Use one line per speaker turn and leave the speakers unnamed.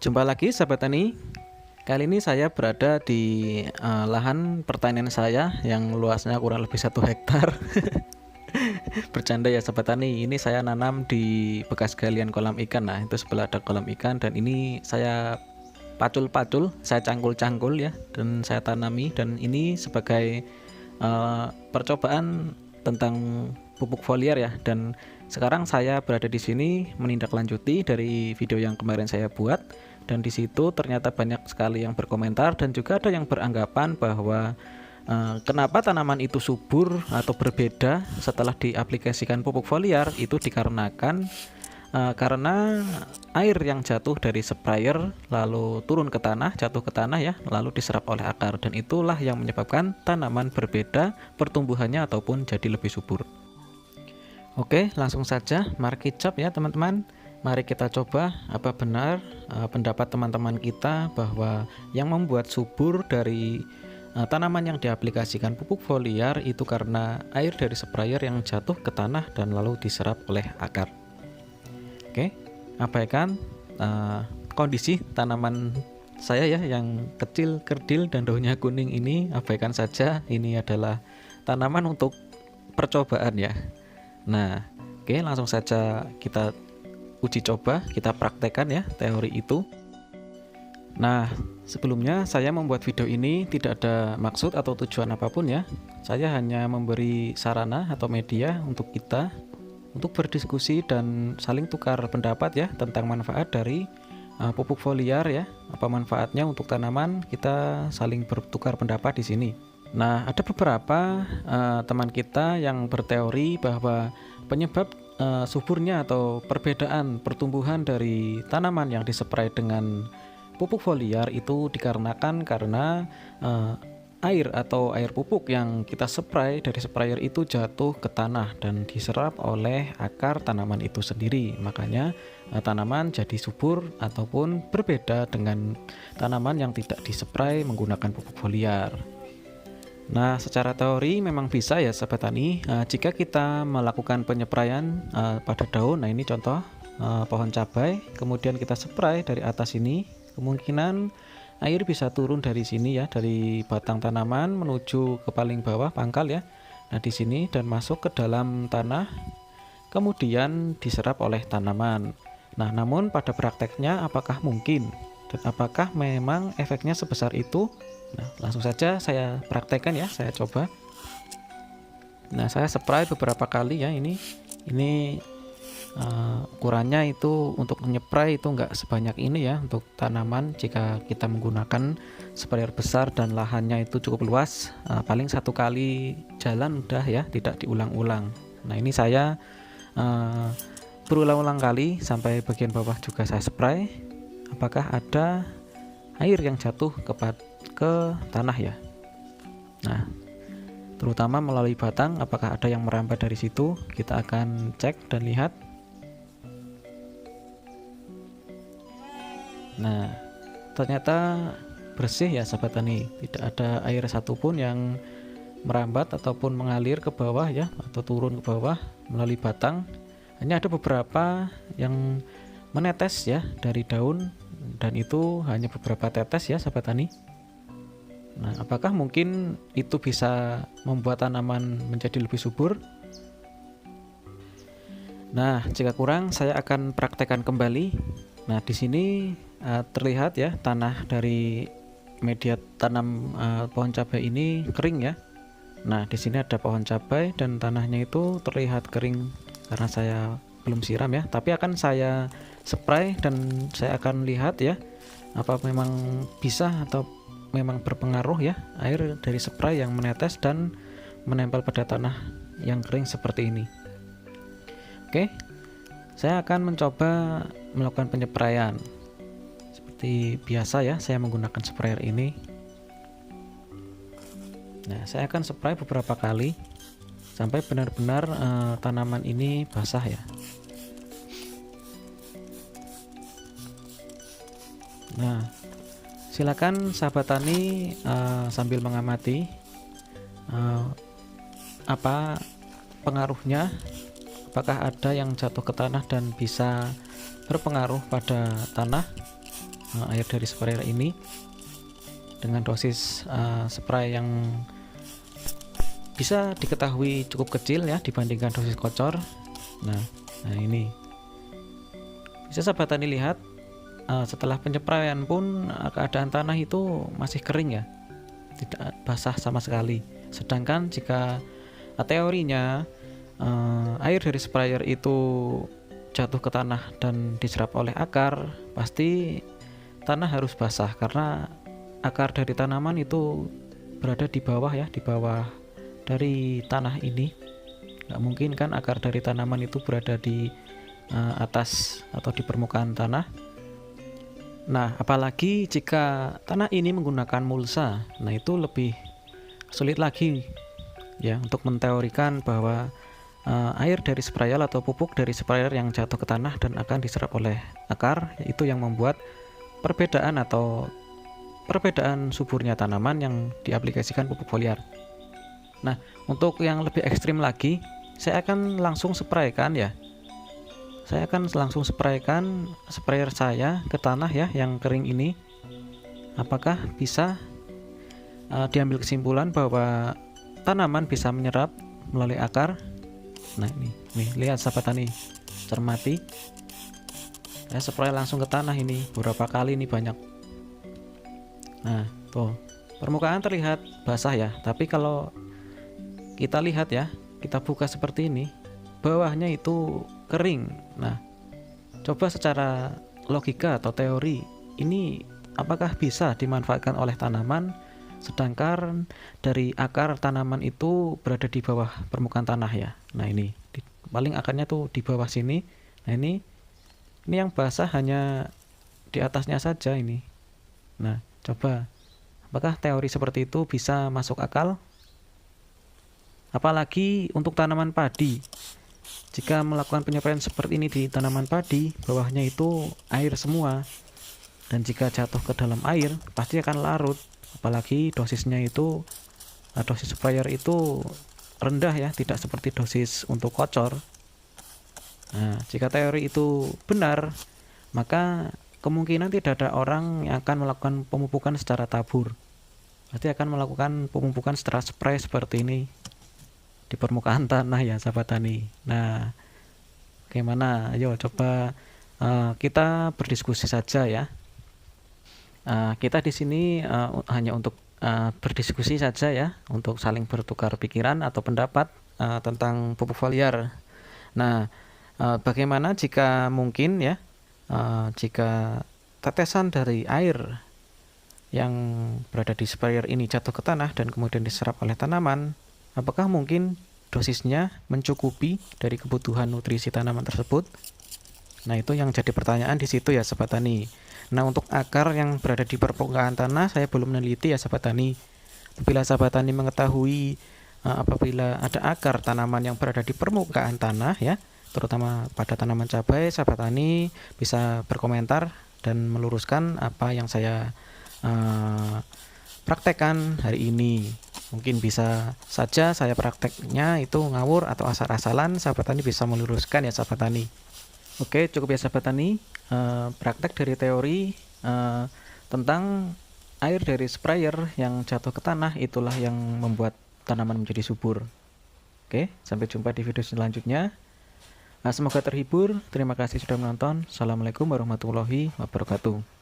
Jumpa lagi sahabat tani. Kali ini saya berada di lahan pertanian saya yang luasnya kurang lebih 1 hektar. Bercanda ya sahabat tani. Ini saya nanam di bekas galian kolam ikan. Nah, itu sebelah ada kolam ikan dan ini saya pacul-pacul, saya cangkul-cangkul ya, dan saya tanami. Dan ini sebagai percobaan tentang pupuk foliar ya. Dan sekarang saya berada di sini menindaklanjuti dari video yang kemarin saya buat. Dan di situ ternyata banyak sekali yang berkomentar dan juga ada yang beranggapan bahwa kenapa tanaman itu subur atau berbeda setelah diaplikasikan pupuk foliar itu dikarenakan karena air yang jatuh dari sprayer lalu turun ke tanah, jatuh ke tanah ya, lalu diserap oleh akar, dan itulah yang menyebabkan tanaman berbeda pertumbuhannya ataupun jadi lebih subur. Oke, langsung saja mari kicap ya teman-teman. Mari kita coba apa benar pendapat teman-teman kita bahwa yang membuat subur dari tanaman yang diaplikasikan pupuk foliar itu karena air dari sprayer yang jatuh ke tanah dan lalu diserap oleh akar. Oke, abaikan kondisi tanaman saya ya yang kecil, kerdil dan daunnya kuning ini, abaikan saja. Ini adalah tanaman untuk percobaan ya. Nah, oke, langsung saja kita uji coba, kita praktekkan ya teori itu. Nah, sebelumnya saya membuat video ini tidak ada maksud atau tujuan apapun ya. Saya hanya memberi sarana atau media untuk kita untuk berdiskusi dan saling tukar pendapat ya tentang manfaat dari pupuk foliar ya. Apa manfaatnya untuk tanaman, kita saling bertukar pendapat di sini. Nah, ada beberapa teman kita yang berteori bahwa penyebab suburnya atau perbedaan pertumbuhan dari tanaman yang dispray dengan pupuk foliar itu dikarenakan karena air atau air pupuk yang kita spray dari sprayer itu jatuh ke tanah dan diserap oleh akar tanaman itu sendiri. Makanya tanaman jadi subur ataupun berbeda dengan tanaman yang tidak dispray menggunakan pupuk foliar. Nah, secara teori memang bisa ya sahabat tani, jika kita melakukan penyepraian pada daun. Nah, ini contoh pohon cabai, kemudian kita spray dari atas ini, kemungkinan air bisa turun dari sini ya, dari batang tanaman menuju ke paling bawah pangkal ya. Nah, di sini dan masuk ke dalam tanah, kemudian diserap oleh tanaman. Nah, namun pada prakteknya apakah mungkin dan apakah memang efeknya sebesar itu? Nah, langsung saja saya praktekkan ya, saya coba. Nah, saya spray beberapa kali ya. Ini ukurannya itu untuk menyepray itu enggak sebanyak ini ya untuk tanaman. Jika kita menggunakan sprayer besar dan lahannya itu cukup luas, paling 1 kali jalan udah ya, tidak diulang-ulang. Nah, ini saya berulang-ulang kali sampai bagian bawah juga saya spray. Apakah ada air yang jatuh ke tanah ya. Nah, terutama melalui batang, apakah ada yang merambat dari situ? Kita akan cek dan lihat. Nah, ternyata bersih ya sahabat tani, tidak ada air satupun yang merambat ataupun mengalir ke bawah ya, atau turun ke bawah melalui batang. Hanya ada beberapa yang menetes ya dari daun, dan itu hanya beberapa tetes ya sahabat tani. Nah, apakah mungkin itu bisa membuat tanaman menjadi lebih subur? Nah, jika kurang saya akan praktekkan kembali. Nah, di sini terlihat ya tanah dari media tanam pohon cabai ini kering ya. Nah, di sini ada pohon cabai dan tanahnya itu terlihat kering karena saya belum siram ya. Tapi akan saya spray dan saya akan lihat ya apa memang bisa atau memang berpengaruh ya air dari spray yang menetes dan menempel pada tanah yang kering seperti ini. Oke, saya akan mencoba melakukan penyepraian seperti biasa ya, saya menggunakan sprayer ini. Nah, saya akan spray beberapa kali sampai benar-benar tanaman ini basah ya. Nah, silakan sahabat tani sambil mengamati apa pengaruhnya, apakah ada yang jatuh ke tanah dan bisa berpengaruh pada tanah. air dari sprayer ini dengan dosis spray yang bisa diketahui cukup kecil ya dibandingkan dosis kocor. Nah ini bisa sahabat tani lihat, setelah penyempraian pun keadaan tanah itu masih kering ya, tidak basah sama sekali. Sedangkan jika teorinya air dari sprayer itu jatuh ke tanah dan diserap oleh akar, pasti tanah harus basah karena akar dari tanaman itu berada di bawah ya, di bawah dari tanah ini. Nggak mungkin kan akar dari tanaman itu berada di atas atau di permukaan tanah. Nah, apalagi jika tanah ini menggunakan mulsa, nah itu lebih sulit lagi ya untuk menteorikan bahwa air dari sprayer atau pupuk dari sprayer yang jatuh ke tanah dan akan diserap oleh akar, itu yang membuat perbedaan suburnya tanaman yang diaplikasikan pupuk foliar. Nah, untuk yang lebih ekstrim lagi, saya akan langsung spraykan ya. Saya akan langsung spraykan sprayer saya ke tanah ya yang kering ini. Apakah bisa diambil kesimpulan bahwa tanaman bisa menyerap melalui akar? Nah nih lihat sahabat tani, cermati. Saya spray langsung ke tanah ini beberapa kali, ini banyak. Nah tuh permukaan terlihat basah ya, tapi kalau kita lihat ya, kita buka seperti ini, bawahnya itu kering. Nah coba secara logika atau teori, ini apakah bisa dimanfaatkan oleh tanaman sedangkan dari akar tanaman itu berada di bawah permukaan tanah ya. Nah ini paling akarnya tuh di bawah sini. Nah ini yang basah hanya di atasnya saja ini. Nah coba, apakah teori seperti itu bisa masuk akal? Apalagi untuk tanaman padi, jika melakukan penyepraian seperti ini di tanaman padi, bawahnya itu air semua, dan jika jatuh ke dalam air pasti akan larut. Apalagi dosisnya itu, dosis sprayer itu rendah ya, tidak seperti dosis untuk kocor. Nah, jika teori itu benar, maka kemungkinan tidak ada orang yang akan melakukan pemupukan secara tabur. Berarti akan melakukan pemupukan secara spray seperti ini di permukaan tanah ya sahabat tani. Nah, bagaimana? Ayo coba kita berdiskusi saja ya. Kita di sini hanya untuk berdiskusi saja ya, untuk saling bertukar pikiran atau pendapat tentang pupuk foliar. Nah, bagaimana jika mungkin ya, jika tetesan dari air yang berada di sprayer ini jatuh ke tanah dan kemudian diserap oleh tanaman, apakah mungkin dosisnya mencukupi dari kebutuhan nutrisi tanaman tersebut? Nah, itu yang jadi pertanyaan di situ ya sahabat tani. Nah, untuk akar yang berada di permukaan tanah saya belum meneliti ya sahabat tani. Apabila sahabat tani mengetahui apabila ada akar tanaman yang berada di permukaan tanah ya, terutama pada tanaman cabai, sahabat tani bisa berkomentar dan meluruskan apa yang saya praktekkan hari ini. Mungkin bisa saja saya prakteknya itu ngawur atau asal-asalan, sahabat tani bisa meluruskan ya sahabat tani. Oke, cukup ya sahabat tani, praktek dari teori tentang air dari sprayer yang jatuh ke tanah, itulah yang membuat tanaman menjadi subur. Oke, sampai jumpa di video selanjutnya. Semoga terhibur. Terima kasih sudah menonton. Assalamualaikum warahmatullahi wabarakatuh.